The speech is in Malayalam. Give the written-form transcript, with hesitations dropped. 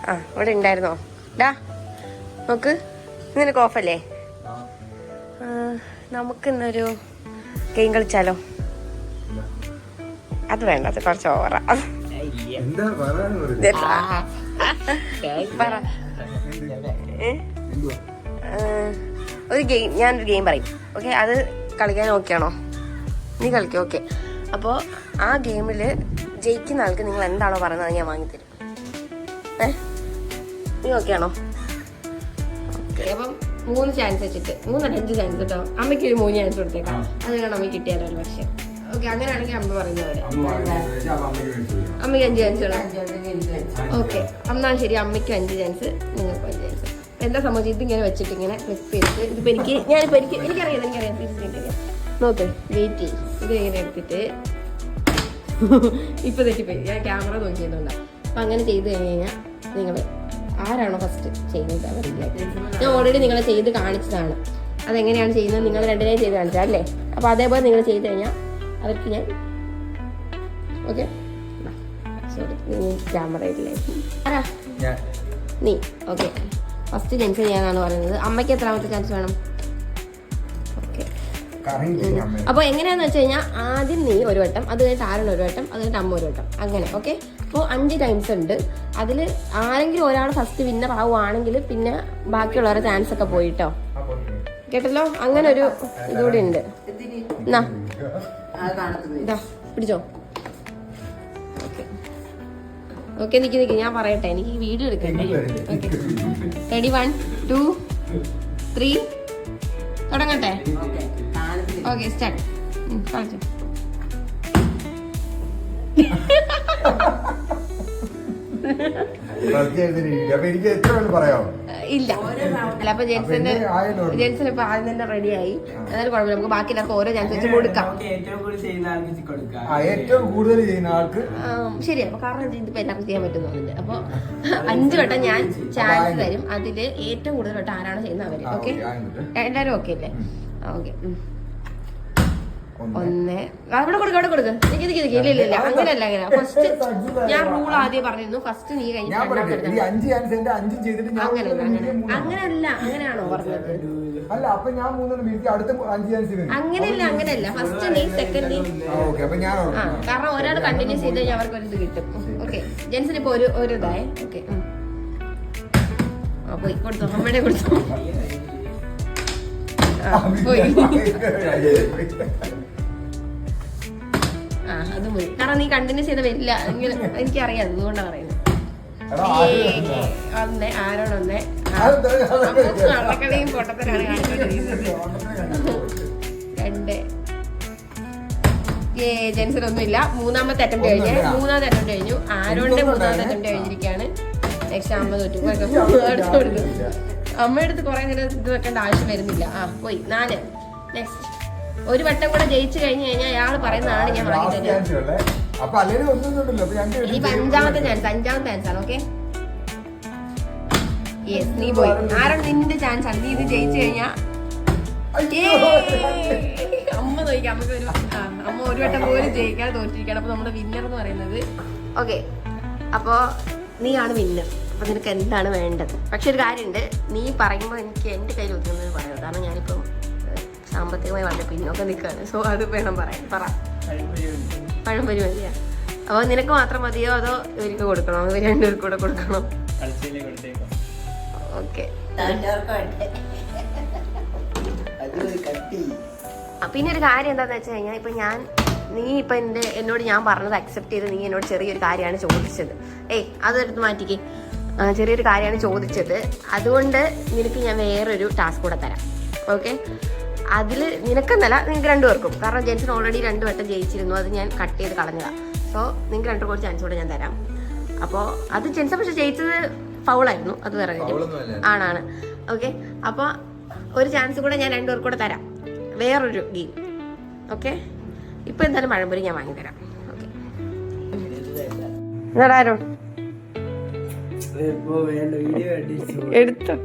ആ ഇവിടെ ഉണ്ടായിരുന്നോ? ഡാ നോക്ക്, നിനക്ക് ഓഫല്ലേ? നമുക്ക് ഇന്നൊരു ഗെയിം കളിച്ചാലോ? അത് വേണ്ട, അത് കുറച്ച് ഓവറാ. ഒരു ഗെയിം, ഞാനൊരു ഗെയിം പറയും, ഓക്കെ? അത് കളിക്കാൻ ഓക്കെയാണോ? നീ കളിക്കും, ഓക്കെ? അപ്പോൾ ആ ഗെയിമിൽ ജയിക്കുന്ന ആൾക്ക് നിങ്ങൾ എന്താണോ പറയുന്നത് അത് ഞാൻ വാങ്ങിത്തരും. നീ ഓക്കെയാണോ? ഓക്കെ. അപ്പം 3 ചാൻസ് വെച്ചിട്ട്, 5 ചാൻസ് കേട്ടോ. അമ്മയ്ക്ക് ഒരു 3 ചാൻസ് കൊടുത്തേക്കാം. അത് കാരണം അമ്മയ്ക്ക് കിട്ടിയാലോ ഒരു പക്ഷേ. ഓക്കെ, അങ്ങനെയാണെങ്കിൽ അമ്മ പറയുന്ന പോലെ അമ്മയ്ക്ക് 5 ചാൻസ് വേണം. ഓക്കെ, എന്നാൽ ശരി, അമ്മയ്ക്ക് 5 ചാൻസ്, നിങ്ങൾക്ക് 5 ചാൻസ്. എന്താ സംഭവിച്ചത്? ഇതിങ്ങനെ വെച്ചിട്ട് ഇങ്ങനെ ക്ലിക്ക് ചെയ്തിട്ട് ഇതിപ്പോൾ എനിക്കറിയാം നോക്ക്, വെയിറ്റ് ചെയ്യും. ഇത് ഇങ്ങനെ എടുത്തിട്ട് ഇപ്പം തെറ്റിപ്പോയി, ഞാൻ ക്യാമറ നോക്കിയതുകൊണ്ടാണ്. അപ്പം അങ്ങനെ ചെയ്ത് കഴിഞ്ഞാൽ നിങ്ങൾ ആരാണോ ഫസ്റ്റ് ചെയ്യുന്നത് അവരില്ല. ഞാൻ ഓൾറെഡി നിങ്ങളെ ചെയ്ത് കാണിച്ചതാണ്. അതെങ്ങനെയാണ് ചെയ്യുന്നത് നിങ്ങൾ രണ്ടിനെയും ചെയ്ത് കാണിച്ചാൽ അല്ലേ? അപ്പോൾ അതേപോലെ നിങ്ങൾ ചെയ്ത് കഴിഞ്ഞാൽ അവർക്ക് ഞാൻ ഓക്കെ. സോറി, നീ ക്യാമറ ഇല്ലേ? ആരാ? നീ. ഓക്കെ, ഫസ്റ്റ് ചാൻസ് ഞാനാണ് പറയുന്നത്. അമ്മയ്ക്ക് എത്രാമത്തെ ചാൻസ് വേണം? ഓക്കെ. അപ്പോൾ എങ്ങനെയാണെന്ന് വെച്ച് കഴിഞ്ഞാൽ ആദ്യം നീ ഒരു വട്ടം, അത് കഴിഞ്ഞിട്ട് ആരൻ ഒരു വട്ടം, അത് കഴിഞ്ഞിട്ട് അമ്മ ഒരു വട്ടം, അങ്ങനെ. ഓക്കെ, അപ്പോൾ 5 ടൈംസ് ഉണ്ട്. അതിൽ ആരെങ്കിലും ഒരാൾ ഫസ്റ്റ് വിന്നർ ആവുകയാണെങ്കിൽ പിന്നെ ബാക്കിയുള്ളവരുടെ ചാൻസ് ഒക്കെ പോയിട്ടോ. കേട്ടല്ലോ? അങ്ങനെ ഒരു ഇതുകൂടി ഉണ്ട്. എന്നാ ഇതാ പിടിച്ചോ. ഓക്കെ ഓക്കെ, നിക്ക് ഞാൻ പറയട്ടെ, എനിക്ക് വീഡിയോ എടുക്കട്ടെ. Okay, ready? 1 2 3 തുടങ്ങട്ടെ? Okay, start. കളിച്ചോ. ഇല്ല അല്ല, അപ്പൊ ജെൻസിന് ഇപ്പൊ ആദ്യം തന്നെ റെഡിയായി. എന്നാലും കുഴപ്പമില്ല, നമുക്ക് ബാക്കി എല്ലാവർക്കും ഓരോ ചാൻസ് വെച്ച് കൊടുക്കാം. ഏറ്റവും കൂടുതൽ ചെയ്യുന്ന ആൾക്ക് ശരി. അപ്പൊ കാരണം ഇതിപ്പോ എല്ലാവർക്കും ചെയ്യാൻ പറ്റുന്നുണ്ട്. അപ്പൊ 5 വട്ടം ഞാൻ ചാൻസ് തരും. അതില് ഏറ്റവും കൂടുതൽ വട്ടം ആരാണ് ചെയ്യുന്നത് അവര്. ഓക്കെ, എല്ലാരും ഓക്കെ അല്ലേ? ഓക്കെ. 1 അവിടെ കൊടുക്ക്. ഇല്ല അങ്ങനെയല്ല. ഫസ്റ്റ് ഞാൻ റൂൾ ആദ്യം പറഞ്ഞിരുന്നു, ഫസ്റ്റ് നീ കഴിഞ്ഞിട്ട് അങ്ങനെയാണോ പറഞ്ഞത്? അങ്ങനെയല്ല, ഫസ്റ്റ് നീ, സെക്കൻഡ് നീ. കാരണം ഒരാൾ കണ്ടിന്യൂസ് ചെയ്ത് കഴിഞ്ഞാൽ അവർക്ക് ഒരു ഇത് കിട്ടും. ഓക്കെ, ജെൻസിന് ഇപ്പൊ ഒരു ഇതായേ. ഓക്കെ, പോയി കൊടുത്തോ, അമ്മയുടെ കൊടുത്തോ. പോയി. അതും പോയി. കാരണം നീ കണ്ടിന്യൂസ് ചെയ്ത് വരില്ല, എനിക്കറിയാം, അതുകൊണ്ടാണ് പറയുന്നത്. 1 ആരോട് 1 അടക്കളയും പൊട്ടത്തരാണ് കാണിച്ചുകൊണ്ടിരിക്കുന്നത്. 2 ജെൻസിനൊന്നുമില്ല. 3ാമത്തെ അറ്റംപ്റ്റ് കഴിഞ്ഞു. ആരോടെ 3ാമത്തെ അറ്റംപ്റ്റ് കഴിഞ്ഞിരിക്കുകയാണ്. നെക്സ്റ്റ് അമ്മ തോറ്റു. കൊടുത്തു. അമ്മയെടുത്ത് കുറെ നേരം ഇത് വെക്കേണ്ട ആവശ്യം വരുന്നില്ല. പോയി. 4. നെക്സ്റ്റ് ഒരു വട്ടം കൂടെ ജയിച്ചു കഴിഞ്ഞു കഴിഞ്ഞാൽ അയാൾ പറയുന്നതാണ് ഞാൻ വാങ്ങി തരുന്നത്. ഇനി 5ാമത്തെ ചാൻസ് ആണ്. ഓക്കെ, യെസ്, നീ പോയി. ആരാണ്? നിന്റെ ചാൻസ് ആണ്. നീ ഇത് ജയിച്ചു കഴിഞ്ഞാ അമ്മ നോക്കാം. അമ്മ ഒരു വട്ടം പോലും ജയിക്കാതെ തോറ്റിരിക്കണം. അപ്പൊ നമ്മുടെ വിന്നർ എന്ന് പറയുന്നത്. ഓക്കെ, അപ്പോ നീയാണ് വിന്നർ. അപ്പൊ നിനക്ക് എന്താണ് വേണ്ടത്? പക്ഷെ ഒരു കാര്യമുണ്ട്, നീ പറയുമ്പോൾ എനിക്ക് എന്റെ കയ്യിൽ ഒതുങ്ങുന്നത് പറയാം. കാരണം ഞാനിപ്പം സാമ്പത്തികമായി വളരെ പിന്നോക്കം നിൽക്കുകയാണ്. സോ അത് വേണം പറയാൻ. പഴംപൊരി മതിയാ? അപ്പോൾ നിനക്ക് മാത്രം മതിയോ അതോ ഇവർക്ക് കൊടുക്കണോ? ഇവർ 2 പേർക്ക് കൂടെ കൊടുക്കണോ? ഓക്കെ. പിന്നെ ഒരു കാര്യം എന്താണെന്ന് വെച്ച് കഴിഞ്ഞാൽ, ഇപ്പം നീ ഇപ്പം എന്നോട് ഞാൻ പറഞ്ഞത് അക്സെപ്റ്റ് ചെയ്ത് നീ എന്നോട് ചെറിയൊരു കാര്യമാണ് ചോദിച്ചത്. അതെടുത്ത് മാറ്റിക്ക്. ചെറിയൊരു കാര്യമാണ് ചോദിച്ചത്. അതുകൊണ്ട് നിനക്ക് ഞാൻ വേറൊരു ടാസ്ക് കൂടെ തരാം. ഓക്കെ, അതിൽ നിനക്കെന്നല്ല, നിങ്ങൾക്ക് 2 പേർക്കും. കാരണം ജെൻസിന് ഓൾറെഡി 2 വട്ടം ജയിച്ചിരുന്നു. അത് ഞാൻ കട്ട് ചെയ്ത് കളഞ്ഞതാണ്. സോ നിങ്ങൾക്ക് 2 പേർക്ക് ചാൻസ് കൂടെ ഞാൻ തരാം. അപ്പോൾ അത് ജെൻസ് പക്ഷെ ജയിച്ചത് ഫൗളായിരുന്നു. അത് വേറെ ആണ്. ഓക്കെ, അപ്പോൾ ഒരു ചാൻസ് കൂടെ ഞാൻ 2 പേർക്ക് കൂടെ തരാം, വേറൊരു ഗെയിം. ഓക്കെ, ഇപ്പൊ എന്തായാലും പഴംപൊരി ഞാൻ വാങ്ങിത്തരാം. ഓക്കെ, എടുത്തോ.